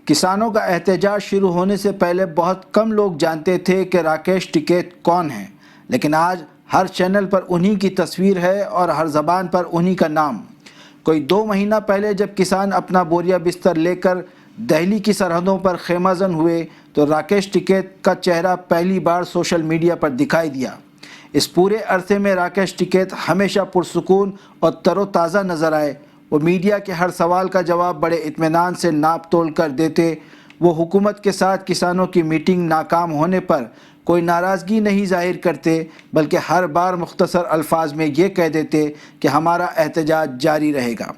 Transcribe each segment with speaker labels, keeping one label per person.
Speaker 1: کسانوں کا احتجاج شروع ہونے سے پہلے بہت کم لوگ جانتے تھے کہ راکیش ٹکیت کون ہیں، لیکن آج ہر چینل پر انہی کی تصویر ہے اور ہر زبان پر انہی کا نام۔ کوئی 2 مہینہ پہلے جب کسان اپنا بوریا بستر لے کر دہلی کی سرحدوں پر خیمہ زن ہوئے تو راکیش ٹکیت کا چہرہ پہلی بار سوشل میڈیا پر دکھائی دیا۔ اس پورے عرصے میں راکیش ٹکیت ہمیشہ پرسکون اور تر و تازہ نظر آئے۔ وہ میڈیا کے ہر سوال کا جواب بڑے اطمینان سے ناپ تول کر دیتے۔ وہ حکومت کے ساتھ کسانوں کی میٹنگ ناکام ہونے پر کوئی ناراضگی نہیں ظاہر کرتے، بلکہ ہر بار مختصر الفاظ میں یہ کہہ دیتے کہ ہمارا احتجاج جاری رہے گا۔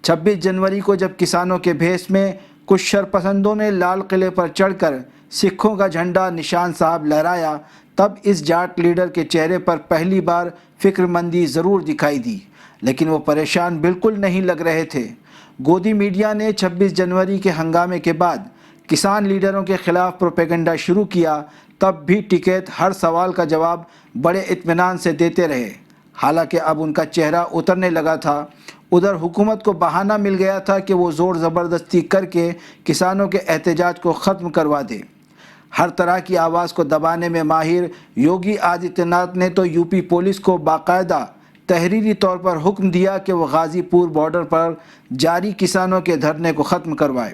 Speaker 1: 26 جنوری کو جب کسانوں کے بھیس میں کچھ شرپسندوں نے لال قلعے پر چڑھ کر سکھوں کا جھنڈا نشان صاحب لہرایا، تب اس جاٹ لیڈر کے چہرے پر پہلی بار فکر مندی ضرور دکھائی دی، لیکن وہ پریشان بالکل نہیں لگ رہے تھے۔ گودی میڈیا نے 26 جنوری کے ہنگامے کے بعد کسان لیڈروں کے خلاف پروپیگنڈا شروع کیا، تب بھی ٹکیت ہر سوال کا جواب بڑے اطمینان سے دیتے رہے۔ حالانکہ اب ان کا چہرہ اترنے لگا تھا۔ ادھر حکومت کو بہانہ مل گیا تھا کہ وہ زور زبردستی کر کے کسانوں کے احتجاج کو ختم کروا دے۔ ہر طرح کی آواز کو دبانے میں ماہر یوگی آدتیہ ناتھ نے تو یو پی پولیس کو باقاعدہ تحریری طور پر حکم دیا کہ وہ غازی پور بارڈر پر جاری کسانوں کے دھرنے کو ختم کروائے۔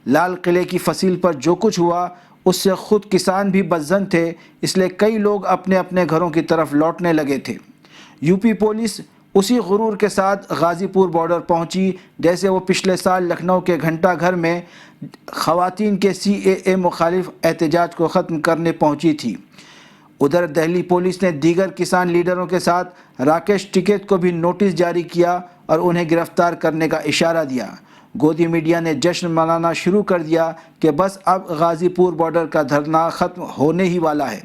Speaker 1: لال قلعے کی فصیل پر جو کچھ ہوا اس سے خود کسان بھی بدظن تھے، اس لیے کئی لوگ اپنے اپنے گھروں کی طرف لوٹنے لگے تھے۔ یو پی پولیس اسی غرور کے ساتھ غازی پور بارڈر پہنچی جیسے وہ پچھلے سال لکھنؤ کے گھنٹہ گھر میں خواتین کے CAA مخالف احتجاج کو ختم کرنے پہنچی تھی۔ ادھر دہلی پولیس نے دیگر کسان لیڈروں کے ساتھ راکیش ٹکیت کو بھی نوٹس جاری کیا اور انہیں گرفتار کرنے کا اشارہ دیا۔ گودی میڈیا نے جشن منانا شروع کر دیا کہ بس اب غازی پور بارڈر کا دھرنا ختم ہونے ہی والا ہے۔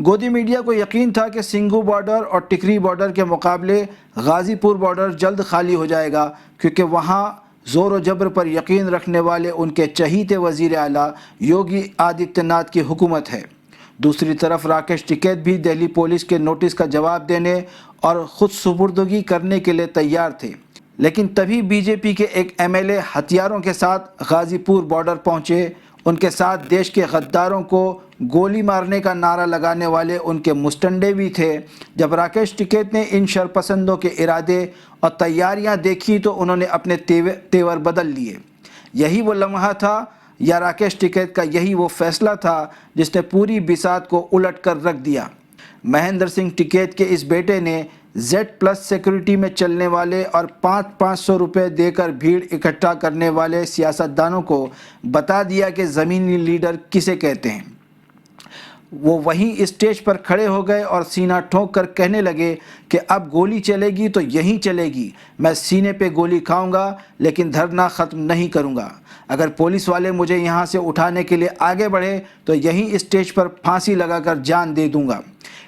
Speaker 1: گودی میڈیا کو یقین تھا کہ سنگھو بارڈر اور ٹکری بارڈر کے مقابلے غازی پور بارڈر جلد خالی ہو جائے گا، کیونکہ وہاں زور و جبر پر یقین رکھنے والے ان کے چہیتے وزیر اعلیٰ یوگی آدتیہ ناتھ کی حکومت ہے۔ دوسری طرف راکیش ٹکیت بھی دہلی پولیس کے نوٹس کا جواب دینے اور خود سپردگی کرنے کے لیے تیار تھے، لیکن تبھی BJP کے ایک MLA ہتھیاروں کے ساتھ غازی پور بارڈر پہنچے۔ ان کے ساتھ دیش کے غداروں کو گولی مارنے کا نعرہ لگانے والے ان کے مستنڈے بھی تھے۔ جب راکیش ٹکیت نے ان شرپسندوں کے ارادے اور تیاریاں دیکھی تو انہوں نے اپنے تیور بدل لیے۔ یہی وہ لمحہ تھا، یا راکیش ٹکیت کا یہی وہ فیصلہ تھا جس نے پوری بساط کو الٹ کر رکھ دیا۔ مہندر سنگھ ٹکیت کے اس بیٹے نے Z+ سیکورٹی میں چلنے والے اور 500 روپے دے کر بھیڑ اکٹھا کرنے والے سیاستدانوں کو بتا دیا کہ زمینی لیڈر کسے کہتے ہیں۔ وہ وہیں اسٹیج پر کھڑے ہو گئے اور سینہ ٹھونک کر کہنے لگے کہ اب گولی چلے گی تو یہیں چلے گی، میں سینے پہ گولی کھاؤں گا لیکن دھرنا ختم نہیں کروں گا۔ اگر پولیس والے مجھے یہاں سے اٹھانے کے لیے آگے بڑھے تو یہیں اسٹیج پر پھانسی لگا کر جان دے دوں گا۔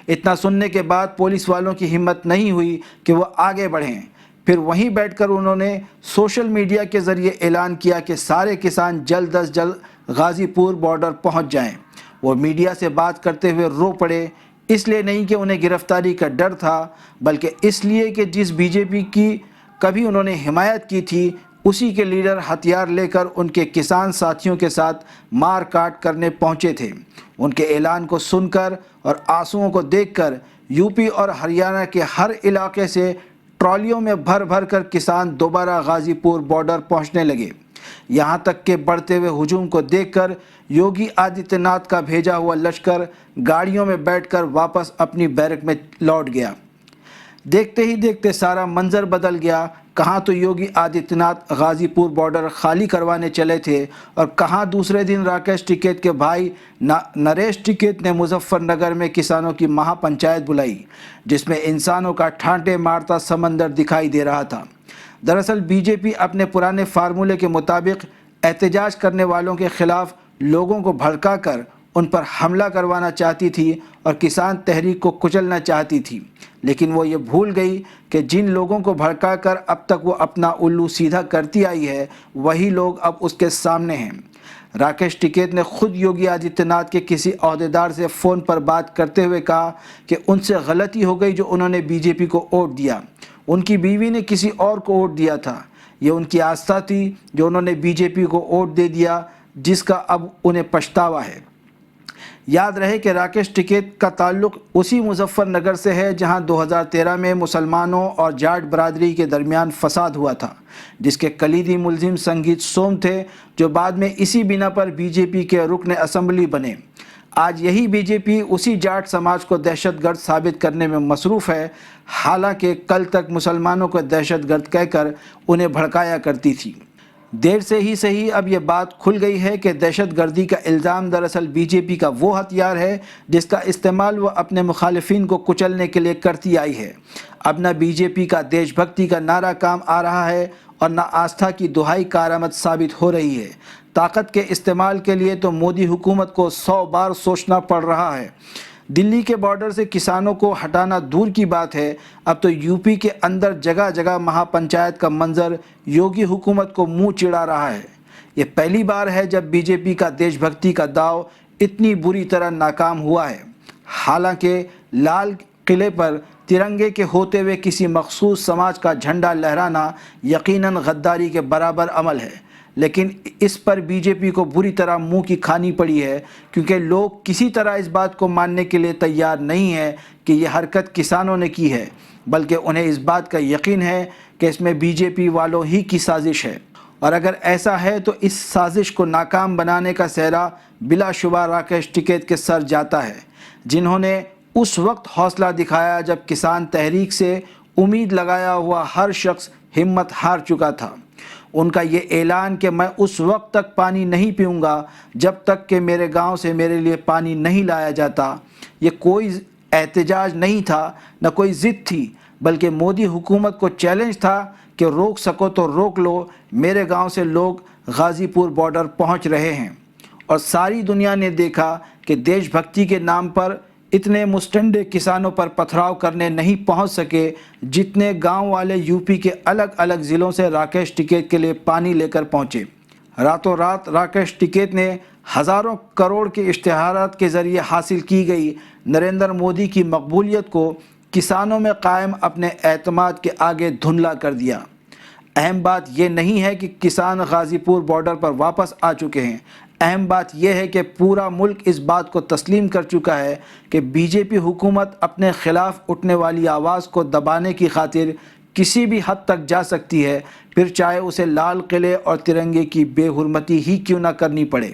Speaker 1: اتنا سننے کے بعد پولیس والوں کی ہمت نہیں ہوئی کہ وہ آگے بڑھیں۔ پھر وہیں بیٹھ کر انہوں نے سوشل میڈیا کے ذریعے اعلان کیا کہ سارے کسان جلد از جلد غازی پور بارڈر پہنچ جائیں۔ وہ میڈیا سے بات کرتے ہوئے رو پڑے، اس لیے نہیں کہ انہیں گرفتاری کا ڈر تھا، بلکہ اس لیے کہ جس BJP کی کبھی انہوں نے حمایت کی تھی اسی کے لیڈر ہتھیار لے کر ان کے کسان ساتھیوں کے ساتھ مار کاٹ کرنے پہنچے تھے۔ ان کے اعلان کو سن کر اور آنسوؤں کو دیکھ کر UP اور ہریانہ کے ہر علاقے سے ٹرالیوں میں بھر بھر کر کسان دوبارہ غازی پور بارڈر پہنچنے لگے۔ یہاں تک کہ بڑھتے ہوئے ہجوم کو دیکھ کر یوگی آدتیہ ناتھ کا بھیجا ہوا لشکر گاڑیوں میں بیٹھ کر واپس اپنی بیرک میں لوٹ گیا۔ دیکھتے ہی دیکھتے سارا منظر بدل گیا۔ کہاں تو یوگی آدتیہ ناتھ غازی پور بارڈر خالی کروانے چلے تھے اور کہاں دوسرے دن راکیش ٹکیت کے بھائی نریش ٹکیت نے مظفر نگر میں کسانوں کی مہا پنچایت بلائی، جس میں انسانوں کا ٹھانٹے مارتا سمندر دکھائی دے رہا تھا۔ دراصل BJP اپنے پرانے فارمولے کے مطابق احتجاج کرنے والوں کے خلاف لوگوں کو بھڑکا کر ان پر حملہ کروانا چاہتی تھی اور کسان تحریک کو کچلنا چاہتی تھی، لیکن وہ یہ بھول گئی کہ جن لوگوں کو بھڑکا کر اب تک وہ اپنا الو سیدھا کرتی آئی ہے وہی لوگ اب اس کے سامنے ہیں۔ راکیش ٹکیت نے خود یوگی آدتیہ ناتھ کے کسی عہدیدار سے فون پر بات کرتے ہوئے کہا کہ ان سے غلطی ہو گئی جو انہوں نے BJP کو ووٹ دیا۔ ان کی بیوی نے کسی اور کو ووٹ دیا تھا۔ یہ ان کی آستھا تھی جو انہوں نے بی جے پی کو ووٹ دے دیا، جس کا اب انہیں پچھتاوا ہے۔ یاد رہے کہ راکیش ٹکیت کا تعلق اسی مظفر نگر سے ہے جہاں 2013 میں مسلمانوں اور جاٹ برادری کے درمیان فساد ہوا تھا، جس کے کلیدی ملزم سنگیت سوم تھے، جو بعد میں اسی بنا پر بی جے پی کے رکن اسمبلی بنے۔ آج یہی بی جے پی اسی جاٹ سماج کو دہشت گرد ثابت کرنے میں مصروف ہے، حالانکہ کل تک مسلمانوں کو دہشت گرد کہہ کر انہیں بھڑکایا کرتی تھی۔ دیر سے ہی صحیح اب یہ بات کھل گئی ہے کہ دہشت گردی کا الزام دراصل بی جے پی کا وہ ہتھیار ہے جس کا استعمال وہ اپنے مخالفین کو کچلنے کے لیے کرتی آئی ہے۔ اب نہ بی جے پی کا دیش بھکتی کا نعرہ کام آ رہا ہے اور نہ آستھا کی دہائی کارآمد ثابت ہو رہی ہے۔ طاقت کے استعمال کے لیے تو مودی حکومت کو 100 بار سوچنا پڑ رہا ہے۔ دلی کے بارڈر سے کسانوں کو ہٹانا دور کی بات ہے، اب تو یو پی کے اندر جگہ جگہ مہا پنچایت کا منظر یوگی حکومت کو منہ چڑھا رہا ہے۔ یہ پہلی بار ہے جب بی جے پی کا دیش بھکتی کا داؤ اتنی بری طرح ناکام ہوا ہے۔ حالانکہ لال قلعے پر ترنگے کے ہوتے ہوئے کسی مخصوص سماج کا جھنڈا لہرانا یقیناً غداری کے برابر عمل ہے، لیکن اس پر بی جے پی کو بری طرح منہ کی کھانی پڑی ہے، کیونکہ لوگ کسی طرح اس بات کو ماننے کے لیے تیار نہیں ہیں کہ یہ حرکت کسانوں نے کی ہے، بلکہ انہیں اس بات کا یقین ہے کہ اس میں بی جے پی والوں ہی کی سازش ہے۔ اور اگر ایسا ہے تو اس سازش کو ناکام بنانے کا سہرا بلا شبہ راکیش ٹکیت کے سر جاتا ہے، جنہوں نے اس وقت حوصلہ دکھایا جب کسان تحریک سے امید لگایا ہوا ہر شخص ہمت ہار چکا تھا۔ ان کا یہ اعلان کہ میں اس وقت تک پانی نہیں پیوں گا جب تک کہ میرے گاؤں سے میرے لیے پانی نہیں لایا جاتا، یہ کوئی احتجاج نہیں تھا، نہ کوئی ضد تھی، بلکہ مودی حکومت کو چیلنج تھا کہ روک سکو تو روک لو، میرے گاؤں سے لوگ غازی پور بارڈر پہنچ رہے ہیں۔ اور ساری دنیا نے دیکھا کہ دیش بھکتی کے نام پر اتنے مستنڈے کسانوں پر پتھراؤ کرنے نہیں پہنچ سکے جتنے گاؤں والے یو پی کے الگ الگ ضلعوں سے راکیش ٹکیت کے لیے پانی لے کر پہنچے۔ راتوں رات راکیش ٹکیت نے ہزاروں کروڑ کے اشتہارات کے ذریعے حاصل کی گئی نریندر مودی کی مقبولیت کو کسانوں میں قائم اپنے اعتماد کے آگے دھندلا کر دیا۔ اہم بات یہ نہیں ہے کہ کسان غازی پور بارڈر پر واپس آ چکے ہیں، اہم بات یہ ہے کہ پورا ملک اس بات کو تسلیم کر چکا ہے کہ بی جے پی حکومت اپنے خلاف اٹھنے والی آواز کو دبانے کی خاطر کسی بھی حد تک جا سکتی ہے، پھر چاہے اسے لال قلعے اور ترنگے کی بے حرمتی ہی کیوں نہ کرنی پڑے۔